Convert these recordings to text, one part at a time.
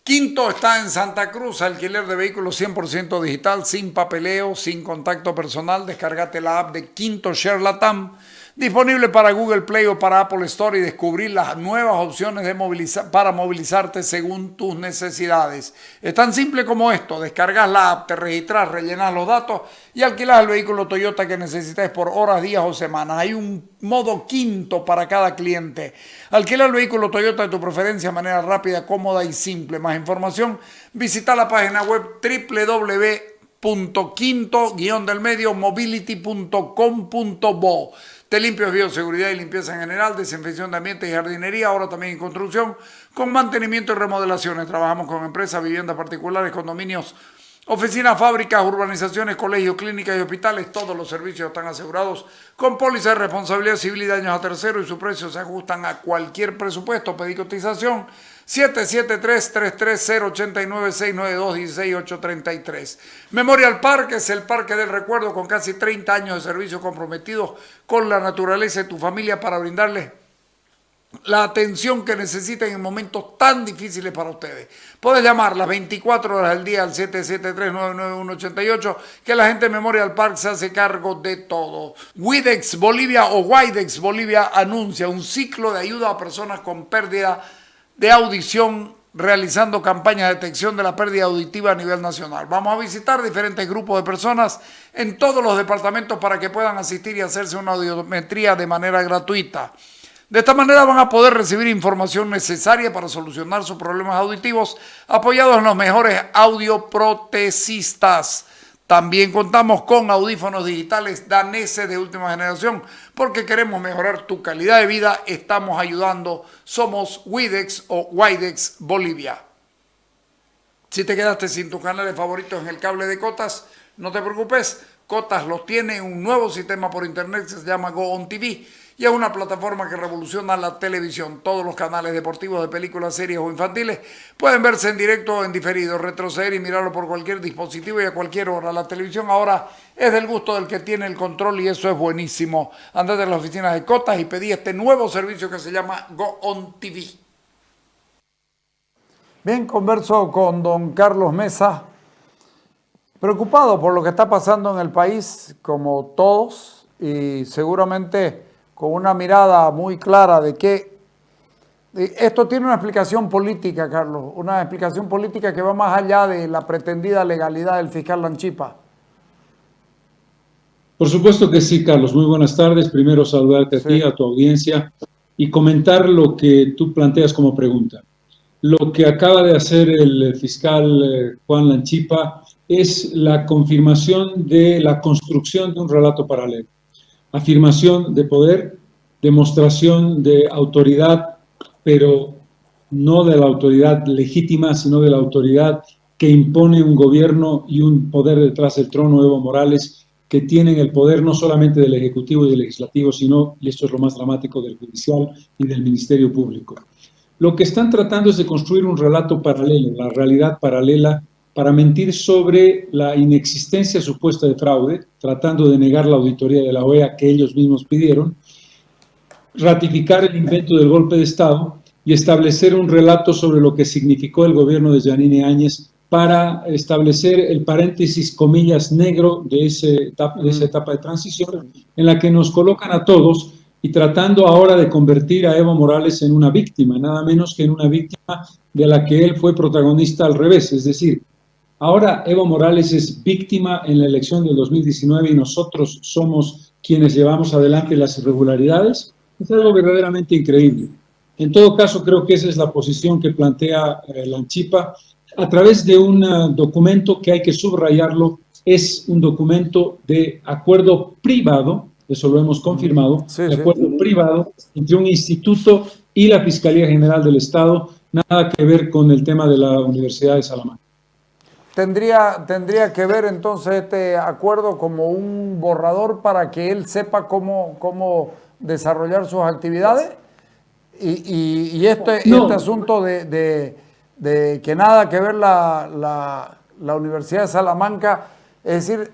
Quinto está en Santa Cruz, alquiler de vehículos 100% digital, sin papeleo, sin contacto personal. Descárgate la app de Quinto Share Latam, disponible para Google Play o para Apple Store, y descubrir las nuevas opciones para movilizarte según tus necesidades. Es tan simple como esto: descargas la app, te registras, rellenas los datos y alquilas el vehículo Toyota que necesites por horas, días o semanas. Hay un modo Quinto para cada cliente. Alquila el vehículo Toyota de tu preferencia de manera rápida, cómoda y simple. Más información, visita la página web www.quinto-mobility.com.bo. Te limpios, bioseguridad y limpieza en general, desinfección de ambientes y jardinería, ahora también en construcción, con mantenimiento y remodelaciones. Trabajamos con empresas, viviendas particulares, condominios, oficinas, fábricas, urbanizaciones, colegios, clínicas y hospitales. Todos los servicios están asegurados con póliza de responsabilidad civil y daños a terceros, y sus precios se ajustan a cualquier presupuesto. Pedí cotización 773-330-89-692-16833. Memorial Park es el parque del recuerdo, con casi 30 años de servicio comprometidos con la naturaleza y tu familia para brindarles la atención que necesiten en momentos tan difíciles para ustedes. Puedes llamar las 24 horas del día al 773-99188, que la gente de Memorial Park se hace cargo de todo. Widex Bolivia o Widex Bolivia anuncia un ciclo de ayuda a personas con pérdida de audición, realizando campañas de detección de la pérdida auditiva a nivel nacional. Vamos a visitar diferentes grupos de personas en todos los departamentos para que puedan asistir y hacerse una audiometría de manera gratuita. De esta manera van a poder recibir información necesaria para solucionar sus problemas auditivos, apoyados en los mejores audioprotesistas. También contamos con audífonos digitales daneses de última generación, porque queremos mejorar tu calidad de vida. Estamos ayudando. Somos Widex o Widex Bolivia. Si te quedaste sin tus canales favoritos en el cable de Cotas, no te preocupes. Cotas los tiene en un nuevo sistema por internet que se llama Go On TV, y es una plataforma que revoluciona la televisión. Todos los canales deportivos, de películas, series o infantiles pueden verse en directo o en diferido, retroceder y mirarlo por cualquier dispositivo y a cualquier hora. La televisión ahora es del gusto del que tiene el control, y eso es buenísimo. Andate a las oficinas de Cotas y pedí este nuevo servicio que se llama Go On TV. Bien, converso con don Carlos Mesa, preocupado por lo que está pasando en el país, como todos, y seguramente con una mirada muy clara de que esto tiene una explicación política, Carlos, una explicación política que va más allá de la pretendida legalidad del fiscal Lanchipa. Por supuesto que sí, Carlos. Muy buenas tardes. Primero saludarte a ti, a tu audiencia, y comentar lo que tú planteas como pregunta. Lo que acaba de hacer el fiscal Juan Lanchipa es la confirmación de la construcción de un relato paralelo. Afirmación de poder, demostración de autoridad, pero no de la autoridad legítima, sino de la autoridad que impone un gobierno y un poder detrás del trono, Evo Morales, que tienen el poder no solamente del Ejecutivo y del Legislativo, sino, y esto es lo más dramático, del Judicial y del Ministerio Público. Lo que están tratando es de construir un relato paralelo, la realidad paralela, para mentir sobre la inexistencia supuesta de fraude, tratando de negar la auditoría de la OEA que ellos mismos pidieron, ratificar el invento del golpe de Estado y establecer un relato sobre lo que significó el gobierno de Yanine Áñez para establecer el paréntesis, comillas, negro de esa etapa de transición en la que nos colocan a todos, y tratando ahora de convertir a Evo Morales en una víctima, nada menos que en una víctima de la que él fue protagonista al revés. Es decir, ahora Evo Morales es víctima en la elección del 2019 y nosotros somos quienes llevamos adelante las irregularidades. Es algo verdaderamente increíble. En todo caso, creo que esa es la posición que plantea Lanchipa a través de un documento que hay que subrayarlo. Es un documento de acuerdo privado, eso lo hemos confirmado, de acuerdo privado entre un instituto y la Fiscalía General del Estado, nada que ver con el tema de la Universidad de Salamanca. ¿Tendría que ver entonces este acuerdo como un borrador para que él sepa cómo desarrollar sus actividades? Y este asunto de que nada que ver la Universidad de Salamanca, es decir,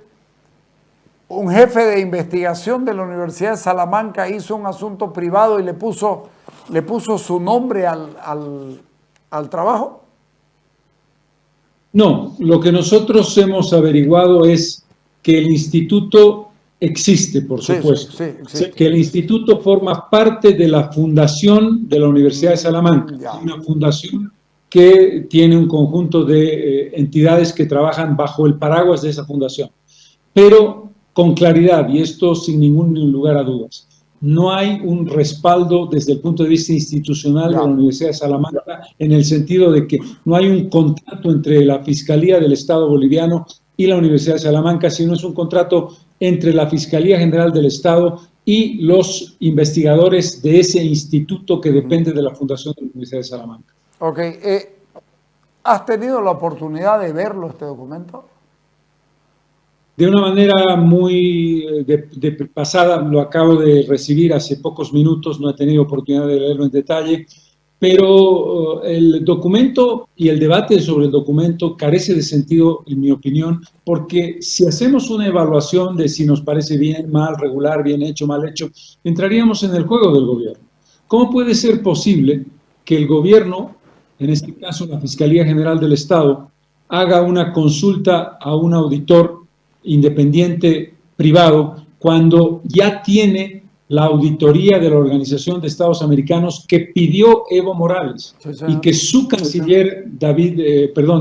un jefe de investigación de la Universidad de Salamanca hizo un asunto privado y le puso su nombre al trabajo. No, lo que nosotros hemos averiguado es que el instituto existe, por supuesto. Sí, existe. Que el instituto forma parte de la fundación de la Universidad de Salamanca. Ya. Una fundación que tiene un conjunto de entidades que trabajan bajo el paraguas de esa fundación. Pero con claridad, y esto sin ningún lugar a dudas, no hay un respaldo desde el punto de vista institucional de la Universidad de Salamanca, en el sentido de que no hay un contrato entre la Fiscalía del Estado boliviano y la Universidad de Salamanca, sino es un contrato entre la Fiscalía General del Estado y los investigadores de ese instituto que depende de la Fundación de la Universidad de Salamanca. Ok. ¿Has tenido la oportunidad de verlo, este documento? De una manera muy de pasada, lo acabo de recibir hace pocos minutos, no he tenido oportunidad de leerlo en detalle, pero el documento y el debate sobre el documento carece de sentido, en mi opinión, porque si hacemos una evaluación de si nos parece bien, mal, regular, bien hecho, mal hecho, entraríamos en el juego del gobierno. ¿Cómo puede ser posible que el gobierno, en este caso la Fiscalía General del Estado, haga una consulta a un auditor independiente privado cuando ya tiene la auditoría de la Organización de Estados Americanos que pidió Evo Morales y que su canciller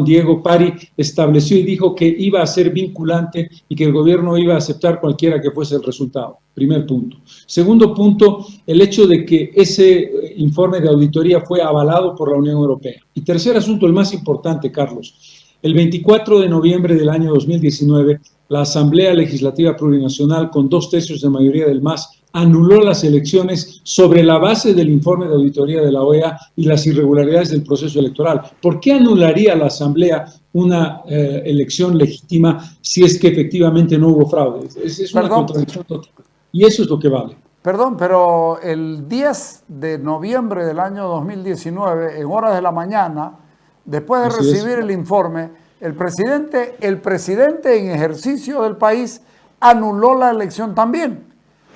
Diego Pari estableció y dijo que iba a ser vinculante y que el gobierno iba a aceptar cualquiera que fuese el resultado? Primer punto. Segundo punto, el hecho de que ese informe de auditoría fue avalado por la Unión Europea. Y tercer asunto, el más importante, Carlos. El 24 de noviembre del año 2019, la Asamblea Legislativa Plurinacional, con 2/3 de mayoría del MAS, anuló las elecciones sobre la base del informe de auditoría de la OEA y las irregularidades del proceso electoral. ¿Por qué anularía la Asamblea una elección legítima si es que efectivamente no hubo fraude? Es una contradicción total. Y eso es lo que vale. Perdón, pero el 10 de noviembre del año 2019, en horas de la mañana, después de recibir el informe, el presidente en ejercicio del país anuló la elección también.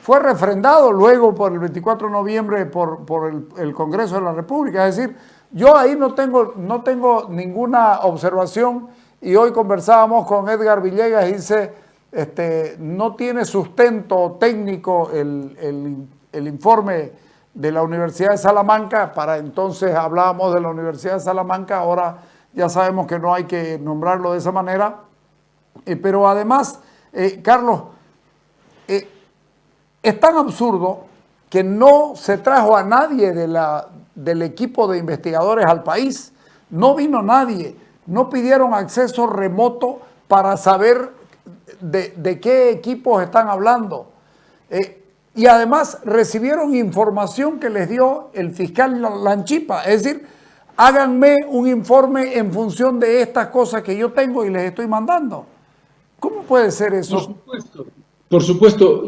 Fue refrendado luego por el 24 de noviembre por el Congreso de la República. Es decir, yo ahí no tengo ninguna observación, y hoy conversábamos con Edgar Villegas y dice, no tiene sustento técnico el informe de la Universidad de Salamanca. Para entonces hablábamos de la Universidad de Salamanca, ahora ya sabemos que no hay que nombrarlo de esa manera. Pero además, Carlos, es tan absurdo que no se trajo a nadie del equipo de investigadores al país. No vino nadie. No pidieron acceso remoto para saber de qué equipos están hablando. Y además recibieron información que les dio el fiscal Lanchipa. Es decir, háganme un informe en función de estas cosas que yo tengo y les estoy mandando. ¿Cómo puede ser eso? Por supuesto. Por supuesto.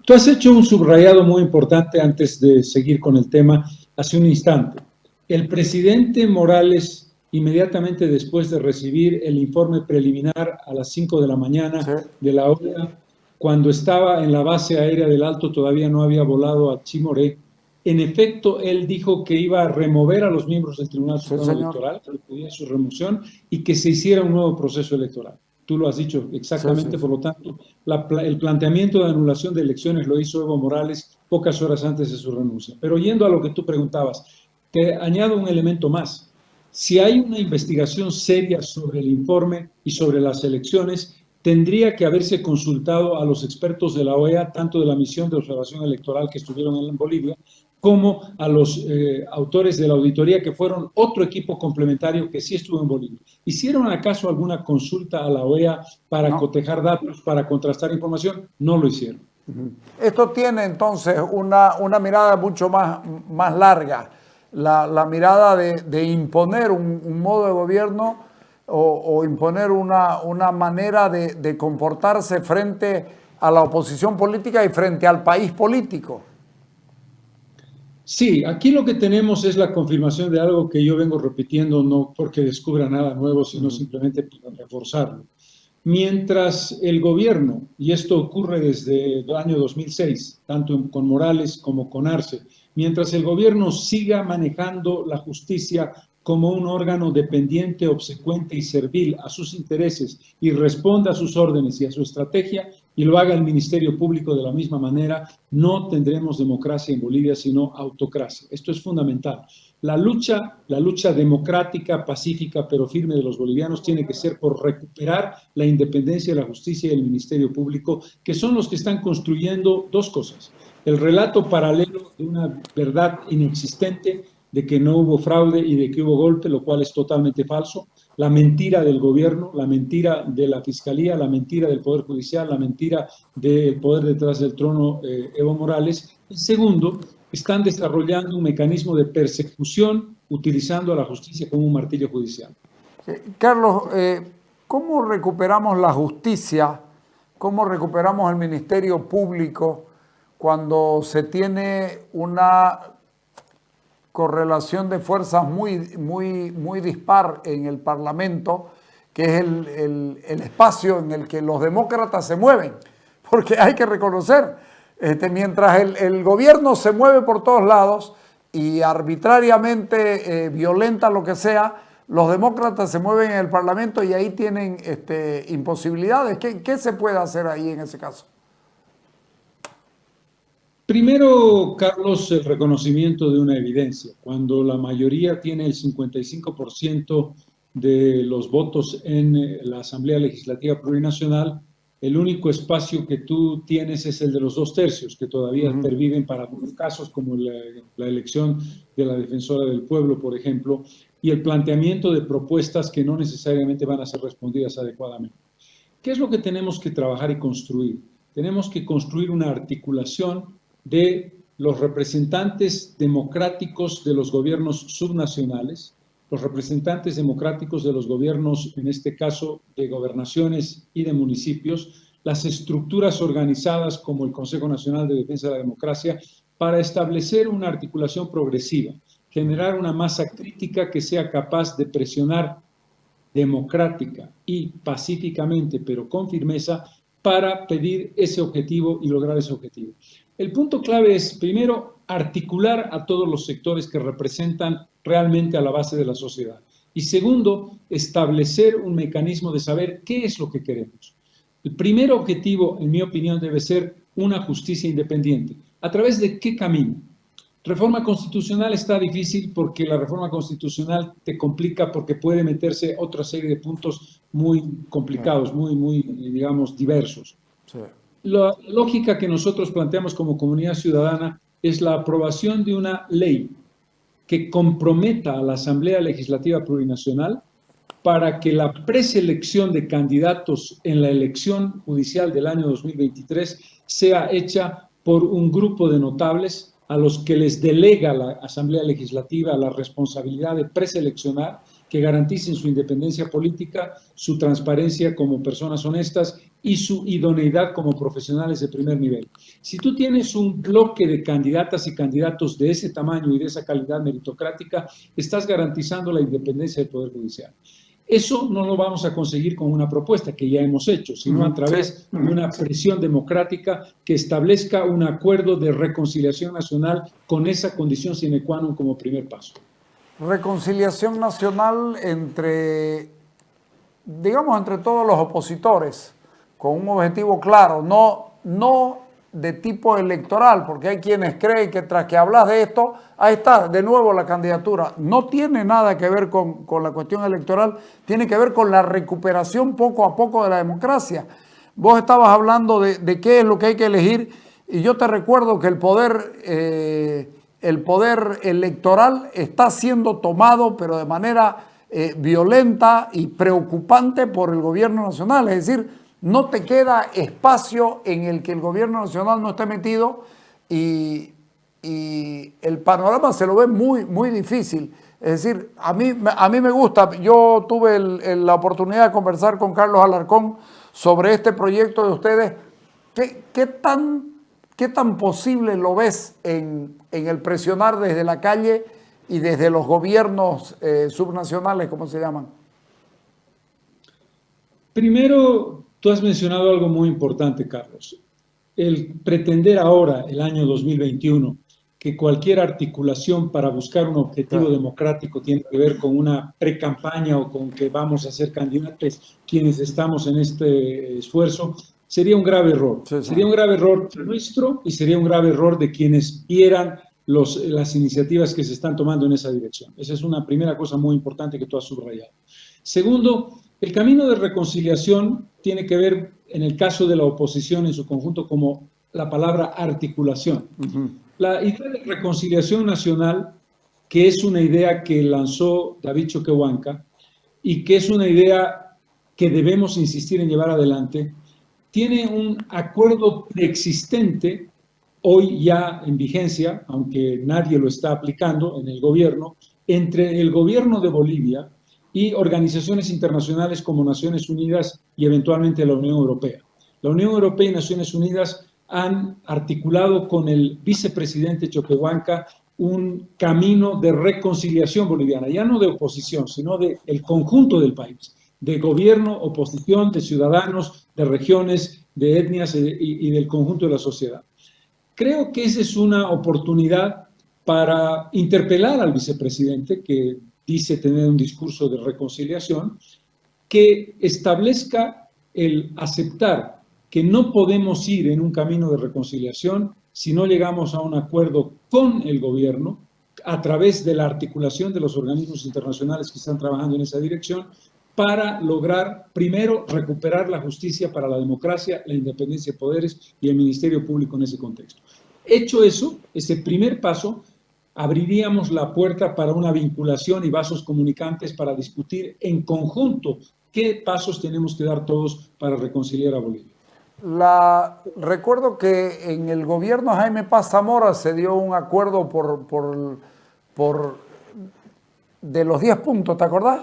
Tú has hecho un subrayado muy importante antes de seguir con el tema hace un instante. El presidente Morales, inmediatamente después de recibir el informe preliminar a las 5 de la mañana de la OEA, cuando estaba en la base aérea del Alto, todavía no había volado a Chimoré, en efecto, él dijo que iba a remover a los miembros del Tribunal Supremo Electoral, que pedía su remoción y que se hiciera un nuevo proceso electoral. Tú lo has dicho exactamente, por lo tanto, el planteamiento de anulación de elecciones lo hizo Evo Morales pocas horas antes de su renuncia. Pero yendo a lo que tú preguntabas, te añado un elemento más. Si hay una investigación seria sobre el informe y sobre las elecciones, tendría que haberse consultado a los expertos de la OEA, tanto de la misión de observación electoral que estuvieron en Bolivia, como a los autores de la auditoría, que fueron otro equipo complementario que sí estuvo en Bolivia. ¿Hicieron acaso alguna consulta a la OEA para cotejar datos, para contrastar información? No lo hicieron. Esto tiene entonces una mirada mucho más larga, la mirada de imponer un modo de gobierno o imponer una manera de comportarse frente a la oposición política y frente al país político. Sí, aquí lo que tenemos es la confirmación de algo que yo vengo repitiendo, no porque descubra nada nuevo, sino simplemente para reforzarlo. Mientras el gobierno, y esto ocurre desde el año 2006, tanto con Morales como con Arce, mientras el gobierno siga manejando la justicia como un órgano dependiente, obsecuente y servil a sus intereses y responda a sus órdenes y a su estrategia y lo haga el Ministerio Público de la misma manera, no tendremos democracia en Bolivia, sino autocracia. Esto es fundamental. La lucha democrática, pacífica, pero firme de los bolivianos tiene que ser por recuperar la independencia de la justicia y el Ministerio Público, que son los que están construyendo dos cosas. El relato paralelo de una verdad inexistente, de que no hubo fraude y de que hubo golpe, lo cual es totalmente falso. La mentira del gobierno, la mentira de la fiscalía, la mentira del Poder Judicial, la mentira del poder detrás del trono, Evo Morales. Y segundo, están desarrollando un mecanismo de persecución utilizando a la justicia como un martillo judicial. Carlos, ¿cómo recuperamos la justicia? ¿Cómo recuperamos el Ministerio Público cuando se tiene una correlación de fuerzas muy dispar en el Parlamento, que es el espacio en el que los demócratas se mueven? Porque hay que reconocer, mientras el gobierno se mueve por todos lados y arbitrariamente violenta lo que sea, los demócratas se mueven en el Parlamento y ahí tienen imposibilidades. ¿Qué se puede hacer ahí en ese caso? Primero, Carlos, el reconocimiento de una evidencia. Cuando la mayoría tiene el 55% de los votos en la Asamblea Legislativa Plurinacional, el único espacio que tú tienes es el de los 2/3, que todavía perviven para algunos casos, como la elección de la defensora del pueblo, por ejemplo, y el planteamiento de propuestas que no necesariamente van a ser respondidas adecuadamente. ¿Qué es lo que tenemos que trabajar y construir? Tenemos que construir una articulación de los representantes democráticos de los gobiernos subnacionales, los representantes democráticos de los gobiernos, en este caso, de gobernaciones y de municipios, las estructuras organizadas como el Consejo Nacional de Defensa de la Democracia, para establecer una articulación progresiva, generar una masa crítica que sea capaz de presionar democrática y pacíficamente, pero con firmeza, para pedir ese objetivo y lograr ese objetivo. El punto clave es, primero, articular a todos los sectores que representan realmente a la base de la sociedad. Y segundo, establecer un mecanismo de saber qué es lo que queremos. El primer objetivo, en mi opinión, debe ser una justicia independiente. ¿A través de qué camino? Reforma constitucional está difícil porque la reforma constitucional te complica porque puede meterse otra serie de puntos muy complicados, muy digamos, diversos. Sí. La lógica que nosotros planteamos como comunidad ciudadana es la aprobación de una ley que comprometa a la Asamblea Legislativa Plurinacional para que la preselección de candidatos en la elección judicial del año 2023 sea hecha por un grupo de notables a los que les delega la Asamblea Legislativa la responsabilidad de preseleccionar, que garanticen su independencia política, su transparencia como personas honestas y su idoneidad como profesionales de primer nivel. Si tú tienes un bloque de candidatas y candidatos de ese tamaño y de esa calidad meritocrática, estás garantizando la independencia del Poder Judicial. Eso no lo vamos a conseguir con una propuesta que ya hemos hecho, sino a través de una presión democrática que establezca un acuerdo de reconciliación nacional con esa condición sine qua non como primer paso. Reconciliación nacional entre todos los opositores, con un objetivo claro, no de tipo electoral, porque hay quienes creen que tras que hablas de esto, ahí está, de nuevo la candidatura. No tiene nada que ver con la cuestión electoral, tiene que ver con la recuperación poco a poco de la democracia. Vos estabas hablando de qué es lo que hay que elegir, y yo te recuerdo que el poder electoral está siendo tomado, pero de manera violenta y preocupante por el gobierno nacional. Es decir, no te queda espacio en el que el gobierno nacional no esté metido y el panorama se lo ve muy difícil. Es decir, a mí me gusta, yo tuve la oportunidad de conversar con Carlos Alarcón sobre este proyecto de ustedes. ¿Qué tan posible lo ves en el presionar desde la calle y desde los gobiernos subnacionales, como se llaman? Primero, tú has mencionado algo muy importante, Carlos. El pretender ahora, el año 2021, que cualquier articulación para buscar un objetivo democrático tiene que ver con una pre-campaña o con que vamos a ser candidatos quienes estamos en este esfuerzo, sería un grave error. Sí, sí. Sería un grave error nuestro y sería un grave error de quienes vieran las iniciativas que se están tomando en esa dirección. Esa es una primera cosa muy importante que tú has subrayado. Segundo, el camino de reconciliación tiene que ver, en el caso de la oposición en su conjunto, como la palabra articulación. La idea de reconciliación nacional, que es una idea que lanzó David Choquehuanca y que es una idea que debemos insistir en llevar adelante, tiene un acuerdo preexistente hoy ya en vigencia, aunque nadie lo está aplicando en el gobierno, entre el gobierno de Bolivia y organizaciones internacionales como Naciones Unidas y eventualmente la Unión Europea. La Unión Europea y Naciones Unidas han articulado con el vicepresidente Choquehuanca un camino de reconciliación boliviana, ya no de oposición, sino del conjunto del país, de gobierno, oposición, de ciudadanos, de regiones, de etnias y del conjunto de la sociedad. Creo que esa es una oportunidad para interpelar al vicepresidente, que dice tener un discurso de reconciliación, que establezca el aceptar que no podemos ir en un camino de reconciliación si no llegamos a un acuerdo con el gobierno a través de la articulación de los organismos internacionales que están trabajando en esa dirección para lograr, primero, recuperar la justicia para la democracia, la independencia de poderes y el Ministerio Público en ese contexto. Hecho eso, ese primer paso, abriríamos la puerta para una vinculación y vasos comunicantes para discutir en conjunto qué pasos tenemos que dar todos para reconciliar a Bolivia. Recuerdo que en el gobierno de Jaime Paz Zamora se dio un acuerdo de los 10 puntos, ¿te acordás?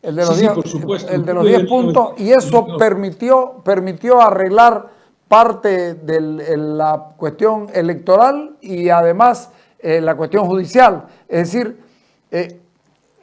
El de los 10, por supuesto. El de los 10 puntos, y eso permitió arreglar parte de la cuestión electoral y además la cuestión judicial. Es decir...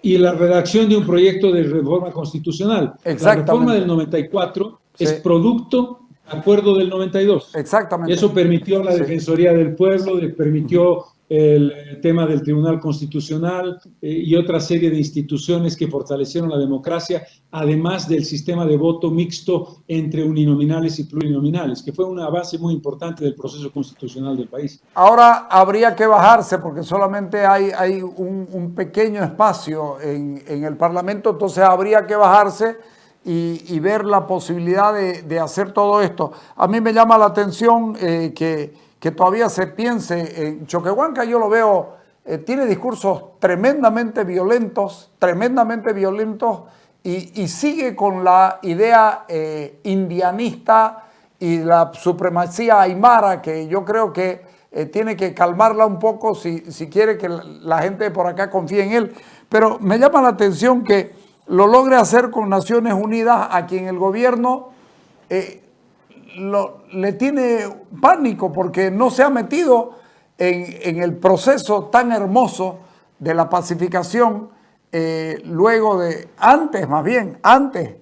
y la redacción de un proyecto de reforma constitucional. La reforma del 94 es producto del acuerdo del 92. Exactamente. Eso permitió la Defensoría del Pueblo, permitió el tema del Tribunal Constitucional y otra serie de instituciones que fortalecieron la democracia, además del sistema de voto mixto entre uninominales y plurinominales, que fue una base muy importante del proceso constitucional del país. Ahora habría que bajarse porque solamente hay un pequeño espacio en el Parlamento, entonces habría que bajarse y ver la posibilidad de hacer todo esto. A mí me llama la atención que todavía se piense en Choquehuanca. Yo lo veo, tiene discursos tremendamente violentos y sigue con la idea indianista y la supremacía aymara, que yo creo que tiene que calmarla un poco si quiere que la gente de por acá confíe en él. Pero me llama la atención que lo logre hacer con Naciones Unidas, a quien el gobierno le tiene pánico porque no se ha metido en el proceso tan hermoso de la pacificación antes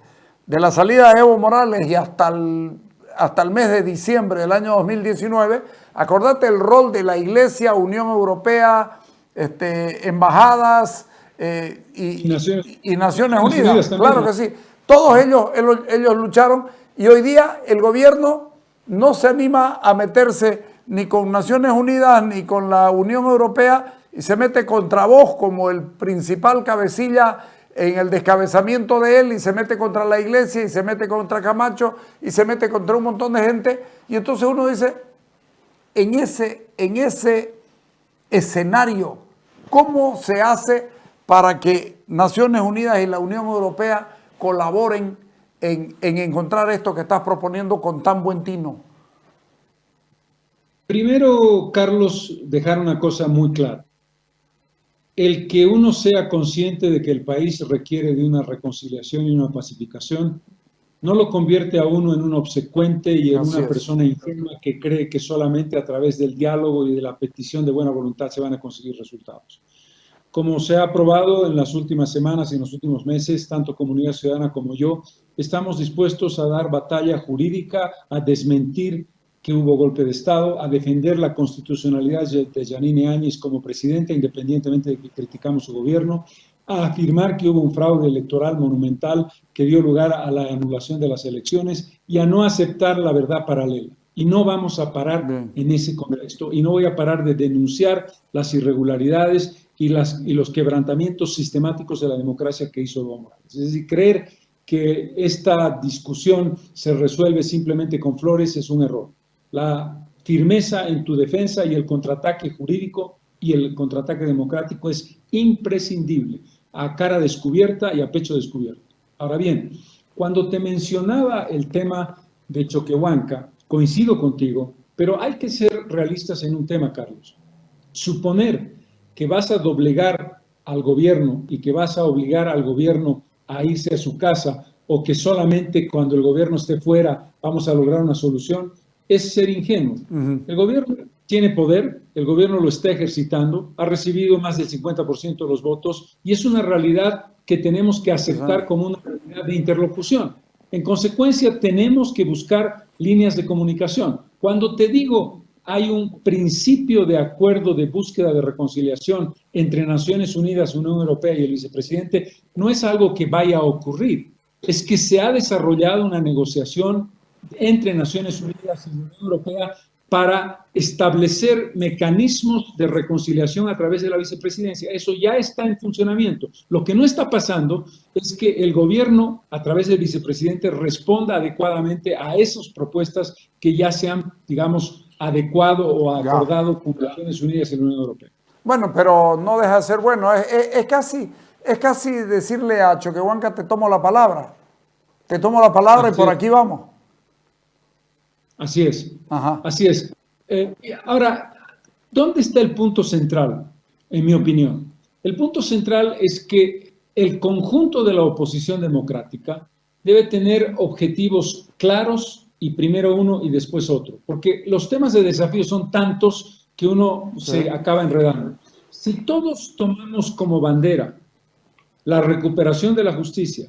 de la salida de Evo Morales y hasta el mes de diciembre del año 2019. Acordate el rol de la Iglesia, Unión Europea, embajadas y Naciones Unidas. Claro que sí. Todos ellos lucharon. Y hoy día el gobierno no se anima a meterse ni con Naciones Unidas ni con la Unión Europea y se mete contra vos como el principal cabecilla en el descabezamiento de él, y se mete contra la Iglesia y se mete contra Camacho y se mete contra un montón de gente. Y entonces uno dice, en ese escenario, ¿cómo se hace para que Naciones Unidas y la Unión Europea colaboren en encontrar esto que estás proponiendo con tan buen tino? Primero, Carlos, dejar una cosa muy clara. El que uno sea consciente de que el país requiere de una reconciliación y una pacificación no lo convierte a uno en un obsecuente y en una persona ingenua que cree que solamente a través del diálogo y de la petición de buena voluntad se van a conseguir resultados. Como se ha aprobado en las últimas semanas y en los últimos meses, tanto Comunidad Ciudadana como yo, estamos dispuestos a dar batalla jurídica, a desmentir que hubo golpe de Estado, a defender la constitucionalidad de Yanine Áñez como presidenta, independientemente de que criticamos su gobierno, a afirmar que hubo un fraude electoral monumental que dio lugar a la anulación de las elecciones y a no aceptar la verdad paralela. Y no vamos a parar en ese contexto y no voy a parar de denunciar las irregularidades y los quebrantamientos sistemáticos de la democracia que hizo Evo Morales. Es decir, creer que esta discusión se resuelve simplemente con flores es un error. La firmeza en tu defensa y el contraataque jurídico y el contraataque democrático es imprescindible, a cara descubierta y a pecho descubierto. Ahora bien, cuando te mencionaba el tema de Choquehuanca, coincido contigo, pero hay que ser realistas en un tema, Carlos. Suponer que vas a doblegar al gobierno y que vas a obligar al gobierno a irse a su casa o que solamente cuando el gobierno esté fuera vamos a lograr una solución, es ser ingenuo. El gobierno tiene poder, el gobierno lo está ejercitando, ha recibido más del 50% de los votos y es una realidad que tenemos que aceptar como una realidad de interlocución. En consecuencia, tenemos que buscar líneas de comunicación. Cuando te digo hay un principio de acuerdo de búsqueda de reconciliación entre Naciones Unidas, Unión Europea y el vicepresidente, no es algo que vaya a ocurrir, es que se ha desarrollado una negociación entre Naciones Unidas y Unión Europea para establecer mecanismos de reconciliación a través de la vicepresidencia. Eso ya está en funcionamiento. Lo que no está pasando es que el gobierno, a través del vicepresidente, responda adecuadamente a esas propuestas que ya se han, digamos, adecuado o acordado con Naciones Unidas y la Unión Europea. Bueno, pero no deja de ser bueno. Es casi decirle a Choquehuanca, te tomo la palabra. Te tomo la palabra y por aquí vamos. Así es. Ajá. Así es. Ahora, ¿dónde está el punto central, en mi opinión? El punto central es que el conjunto de la oposición democrática debe tener objetivos claros y primero uno y después otro, porque los temas de desafío son tantos que uno se acaba enredando. Si todos tomamos como bandera la recuperación de la justicia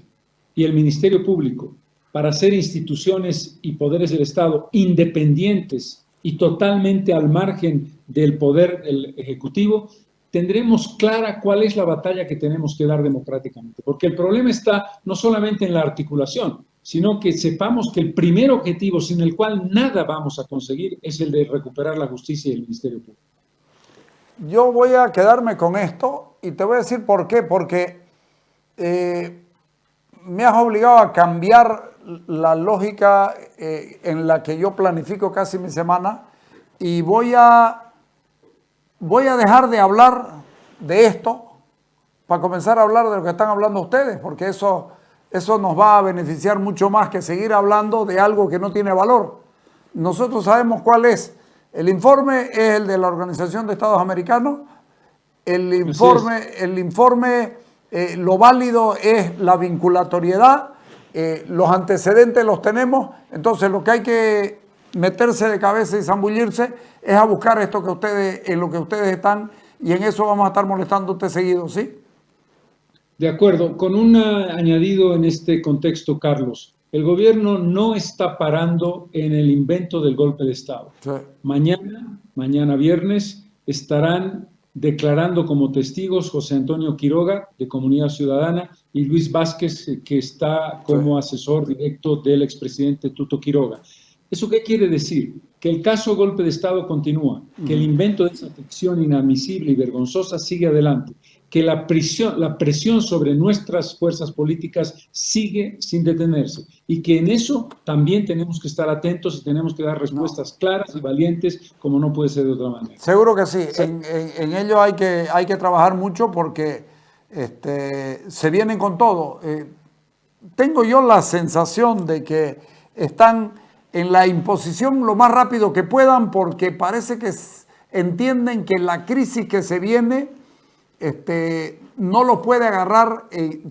y el Ministerio Público para ser instituciones y poderes del Estado independientes y totalmente al margen del poder del Ejecutivo, tendremos clara cuál es la batalla que tenemos que dar democráticamente. Porque el problema está no solamente en la articulación, sino que sepamos que el primer objetivo sin el cual nada vamos a conseguir es el de recuperar la justicia y el Ministerio Público. Yo voy a quedarme con esto y te voy a decir por qué. Porque me has obligado a cambiar la lógica en la que yo planifico casi mi semana y voy a dejar de hablar de esto para comenzar a hablar de lo que están hablando ustedes, porque eso nos va a beneficiar mucho más que seguir hablando de algo que no tiene valor. Nosotros sabemos cuál es. El informe es el de la Organización de Estados Americanos. El informe lo válido es la vinculatoriedad. Los antecedentes los tenemos. Entonces lo que hay que meterse de cabeza y zambullirse es a buscar esto que ustedes, en lo que ustedes están, y en eso vamos a estar molestándote seguido, ¿sí? De acuerdo. Con un añadido en este contexto, Carlos. El gobierno no está parando en el invento del golpe de Estado. Sí. Mañana viernes, estarán declarando como testigos José Antonio Quiroga, de Comunidad Ciudadana, y Luis Vázquez, que está como asesor directo del expresidente Tuto Quiroga. ¿Eso qué quiere decir? Que el caso golpe de Estado continúa, que el invento de esa ficción inadmisible y vergonzosa sigue adelante, que la presión sobre nuestras fuerzas políticas sigue sin detenerse y que en eso también tenemos que estar atentos y tenemos que dar respuestas claras y valientes, como no puede ser de otra manera. Seguro que sí. En ello hay que trabajar mucho porque se vienen con todo. Tengo yo la sensación de que están en la imposición lo más rápido que puedan porque parece que entienden que la crisis que se viene no lo puede agarrar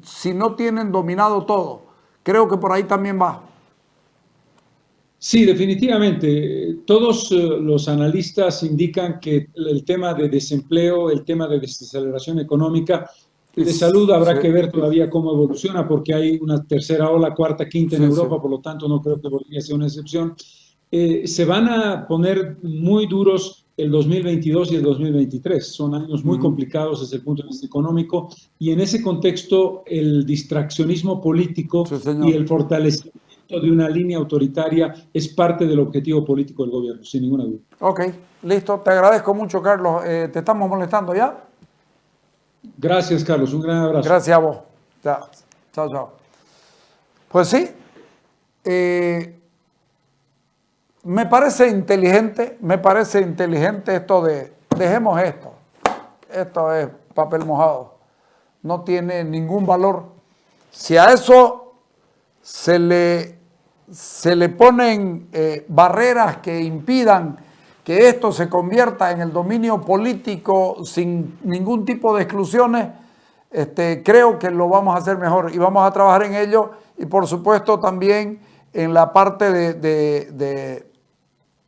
si no tienen dominado todo. Creo que por ahí también va. Sí, definitivamente. Todos los analistas indican que el tema de desempleo, el tema de desaceleración económica, de salud habrá que ver todavía cómo evoluciona porque hay una tercera ola, cuarta, quinta en Europa, por lo tanto no creo que Bolivia sea una excepción. se van a poner muy duros el 2022 y el 2023. Son años muy complicados desde el punto de vista económico y en ese contexto el distraccionismo político Sí, señor. y el fortalecimiento de una línea autoritaria es parte del objetivo político del gobierno, sin ninguna duda. Ok, listo. Te agradezco mucho, Carlos. ¿Te estamos molestando ya? Gracias, Carlos. Un gran abrazo. Gracias a vos. Ya. Chao, chao. Pues sí, me parece inteligente esto de, dejemos esto es papel mojado, no tiene ningún valor. Si a eso se le ponen barreras que impidan que esto se convierta en el dominio político sin ningún tipo de exclusiones, creo que lo vamos a hacer mejor y vamos a trabajar en ello y por supuesto también en la parte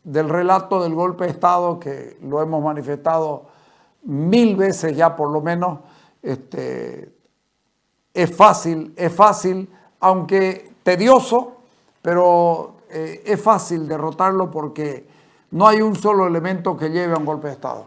del relato del golpe de Estado que lo hemos manifestado 1000 veces ya por lo menos. Es fácil, aunque tedioso, pero es fácil derrotarlo porque no hay un solo elemento que lleve a un golpe de Estado.